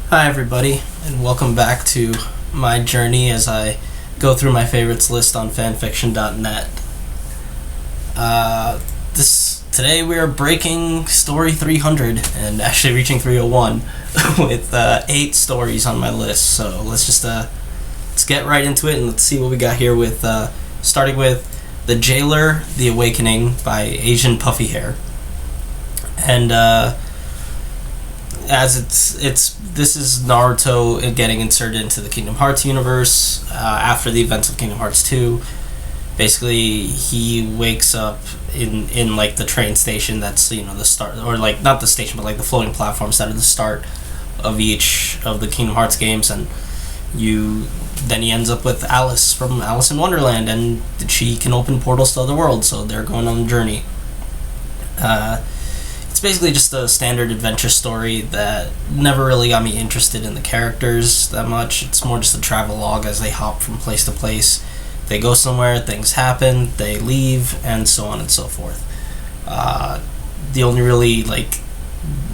Hi everybody, and welcome back to my journey as I go through my favorites list on fanfiction.net. Today we are breaking story 300 and actually reaching 301 with 8 stories on my list. So let's get right into it and let's see what we got here with starting with The Jailor, The Awakening by AznPuffyHair. And this is Naruto getting inserted into the Kingdom Hearts universe after the events of Kingdom Hearts 2. Basically, he wakes up in like the train station that's, the start, or like not the station, but like the floating platforms that are the start of each of the Kingdom Hearts games, and then he ends up with Alice from Alice in Wonderland, and she can open portals to other worlds, so they're going on a journey. It's basically just a standard adventure story that never really got me interested in the characters that much. It's more just a travelogue as they hop from place to place. They go somewhere, things happen, they leave, and so on and so forth. The only really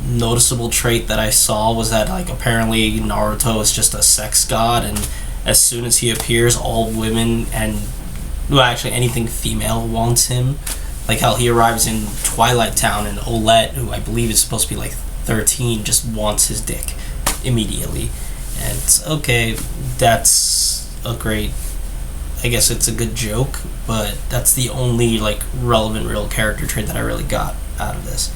noticeable trait that I saw was that apparently Naruto is just a sex god, and as soon as he appears, all women and anything female wants him. Like how he arrives in Twilight Town and Olette, who I believe is supposed to be 13, just wants his dick immediately. And it's okay, that's a great, I guess it's a good joke, but that's the only relevant real character trait that I really got out of this.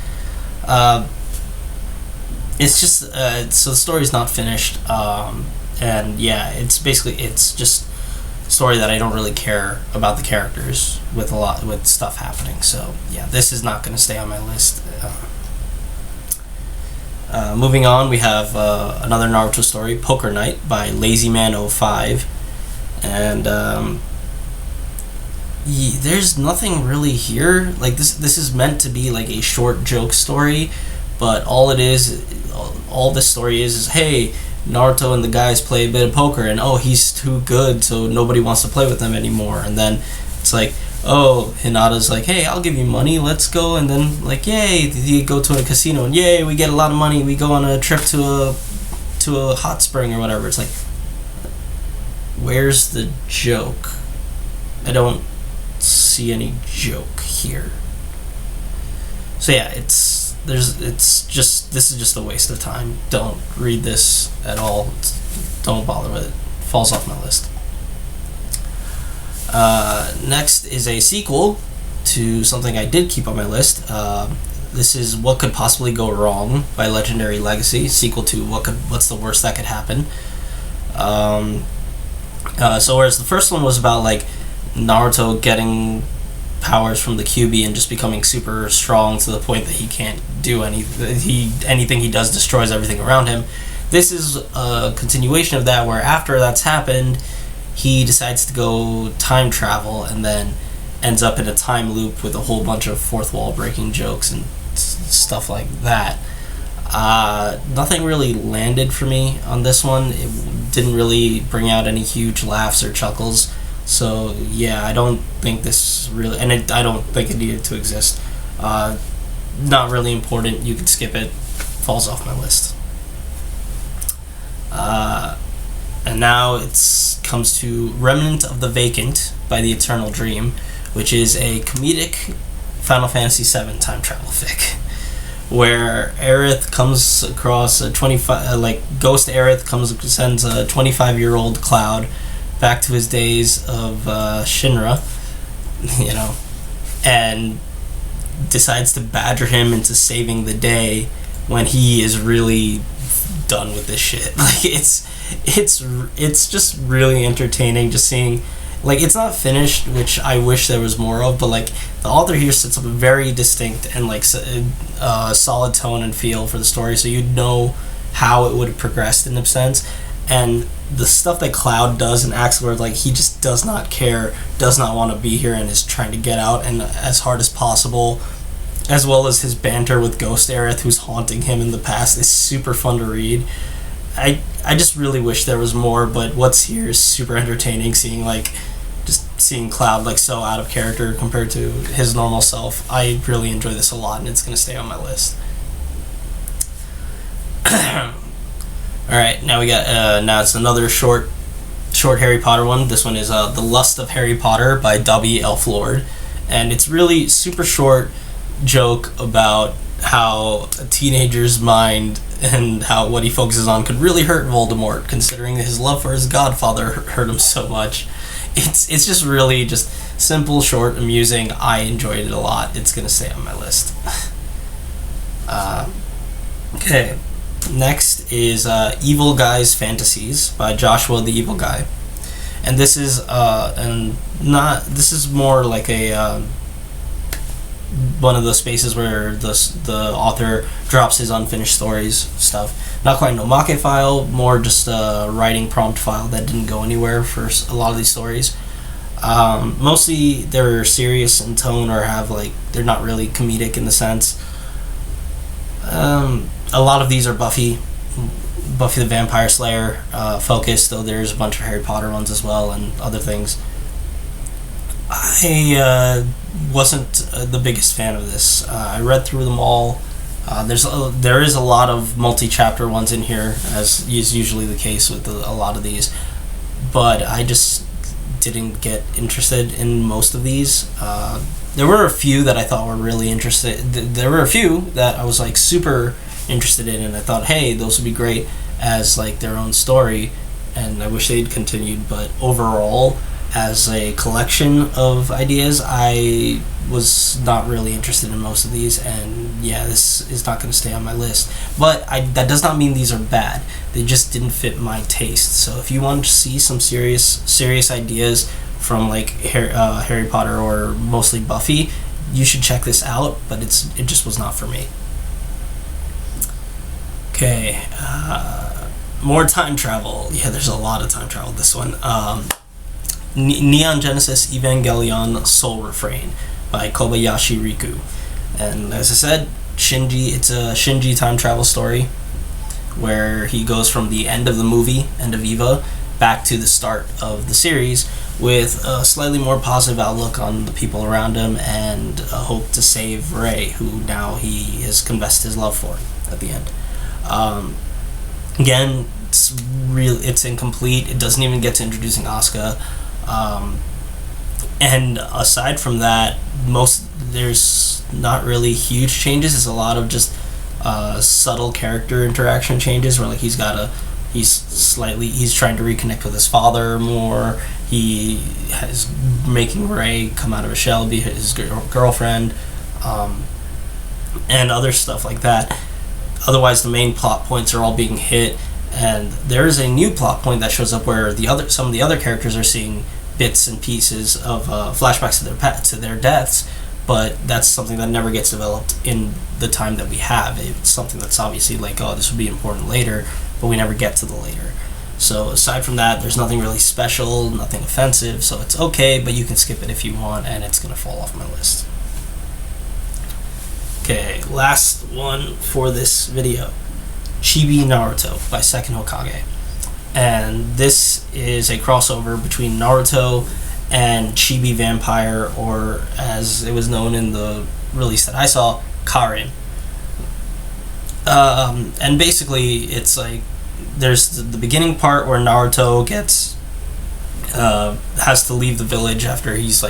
It's just, so the story's not finished, and yeah, it's just story that I don't really care about the characters with stuff happening. So yeah, this is not going to stay on my list. Moving on, we have another Naruto story, Poker Night by LazyMan05, and there's nothing really here. This is meant to be a short joke story, but all this story is hey, Naruto and the guys play a bit of poker, and he's too good, so nobody wants to play with him anymore. And then it's Hinata's hey, I'll give you money, let's go. And then yay, you go to a casino, and yay, we get a lot of money, we go on a trip to a hot spring or whatever. It's where's the joke? I don't see any joke here. So yeah, this is just a waste of time. Don't read this at all. Don't bother with it. Falls off my list. Next is a sequel to something I did keep on my list. This is What Could Possibly Go Wrong by Legendary Legacy. Sequel to What's the Worst That Could Happen. So whereas the first one was about Naruto getting powers from the Kyubi and just becoming super strong to the point that he can't do anything he does destroys everything around him. This is a continuation of that, where after that's happened, he decides to go time travel and then ends up in a time loop with a whole bunch of fourth wall breaking jokes and stuff like that. Nothing really landed for me on this one. It didn't really bring out any huge laughs or chuckles. So yeah, I don't think this really, and I don't think it needed to exist. Not really important. You can skip it. Falls off my list. And now it comes to Remnant of the Vacant by The Eternal Dream, which is a comedic Final Fantasy VII time travel fic, where Aerith comes across a 25, Ghost Aerith sends a 25-year-old Cloud back to his days of Shinra, and decides to badger him into saving the day when he is really done with this shit. It's just really entertaining just seeing, it's not finished, which I wish there was more of, but the author here sets up a very distinct and solid tone and feel for the story, so you'd know how it would have progressed in a sense. And the stuff that Cloud does and acts where he just does not care, does not want to be here, and is trying to get out and as hard as possible, as well as his banter with Ghost Aerith, who's haunting him in the past, is super fun to read. I just really wish there was more, but what's here is super entertaining, seeing Cloud so out of character compared to his normal self. I really enjoy this a lot, and it's going to stay on my list. All right, now we got now it's another short Harry Potter one. This one is The Lust of Harry Potter by W. L. Lord, and it's really super short joke about how a teenager's mind and how what he focuses on could really hurt Voldemort, considering his love for his godfather hurt him so much. It's just really just simple, short, amusing. I enjoyed it a lot. It's gonna stay on my list. Okay, next is Evil Guy's Fantasies by Joshua the Evil Guy, and this is this is more like a one of the spaces where the author drops his unfinished stories stuff. Not quite no Mockfic file, more just a writing prompt file that didn't go anywhere for a lot of these stories. Mostly they're serious in tone or have they're not really comedic in the sense. A lot of these are Buffy the Vampire Slayer focused, though there's a bunch of Harry Potter ones as well and other things. I wasn't the biggest fan of this. I read through them all. There is a lot of multi-chapter ones in here, as is usually the case with a lot of these, but I just didn't get interested in most of these. There were a few that I thought were really interested. There were a few that I was super interested in, and I thought, hey, those would be great as their own story, and I wish they'd continued. But overall, as a collection of ideas, I was not really interested in most of these, and yeah, this is not going to stay on my list. But that does not mean these are bad. They just didn't fit my taste. So if you want to see some serious ideas from Harry Potter or mostly Buffy, you should check this out. But it just was not for me. Okay, more time travel. Yeah, there's a lot of time travel. This one. Neon Genesis Evangelion Soul Refrain by Kobayashi Riku. And as I said, it's a Shinji time travel story where he goes from the end of the movie, end of Eva, back to the start of the series with a slightly more positive outlook on the people around him and a hope to save Rei, who now he has confessed his love for at the end. Again, it's incomplete. It doesn't even get to introducing Asuka. And aside from that, there's not really huge changes. It's a lot of just subtle character interaction changes where he's trying to reconnect with his father more. He is making Rei come out of a shell, be his girlfriend, and other stuff like that. Otherwise, the main plot points are all being hit, and there is a new plot point that shows up where some of the other characters are seeing bits and pieces of flashbacks to their deaths, but that's something that never gets developed in the time that we have. It's something that's obviously this would be important later, but we never get to the later. So aside from that, there's nothing really special, nothing offensive, so it's okay, but you can skip it if you want, and it's going to fall off my list. Okay, last one for this video. Chibi Naruto by Second Hokage. And this is a crossover between Naruto and Chibi Vampire, or as it was known in the release that I saw, Karin. And basically, it's there's the beginning part where Naruto has to leave the village after he's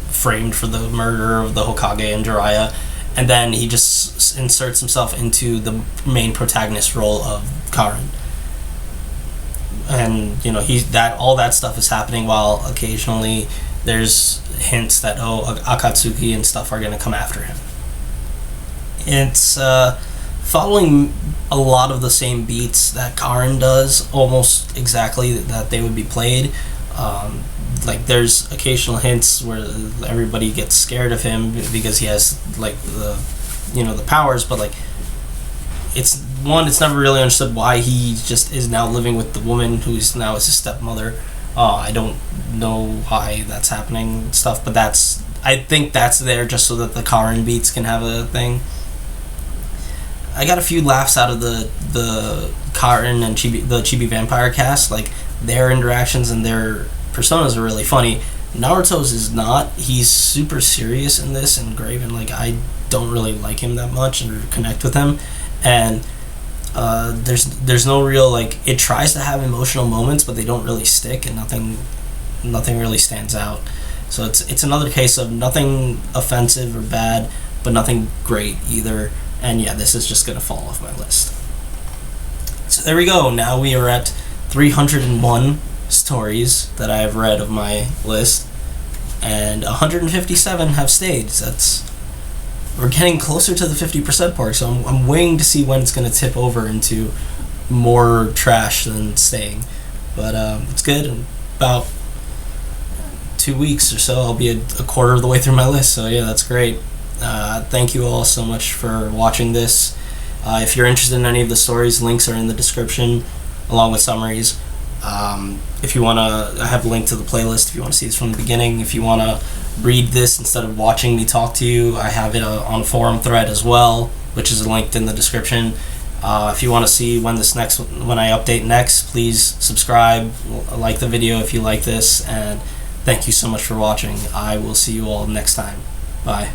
framed for the murder of the Hokage and Jiraiya, and then he just inserts himself into the main protagonist role of Karin. And all that stuff is happening while occasionally there's hints that Akatsuki and stuff are going to come after him. It's following a lot of the same beats that Karin does, almost exactly that they would be played. There's occasional hints where everybody gets scared of him because he has the powers, but it's never really understood why he just is now living with the woman who's now his stepmother. I don't know why that's happening and stuff, but I think that's there just so that the Karin beats can have a thing. I got a few laughs out of the Karin and the Chibi Vampire cast. Their interactions and their personas are really funny. Naruto's is not. He's super serious in this and grave, and I don't really like him that much and connect with him. And There's no real, like, it tries to have emotional moments, but they don't really stick, and nothing really stands out. So it's another case of nothing offensive or bad, but nothing great either. And yeah, this is just gonna fall off my list. So there we go. Now we are at 301 stories that I have read of my list, and 157 have stayed. We're getting closer to the 50% mark, so I'm waiting to see when it's going to tip over into more trash than staying. But it's good. In about 2 weeks or so, I'll be a quarter of the way through my list, so yeah, that's great. Thank you all so much for watching this. If you're interested in any of the stories, links are in the description, along with summaries. If you want to, I have a link to the playlist if you want to see this from the beginning. If you want to read this instead of watching me talk to you, I have it on a forum thread as well, which is linked in the description. If you want to see when I update next, please subscribe, like the video if you like this, and thank you so much for watching. I will see you all next time. Bye.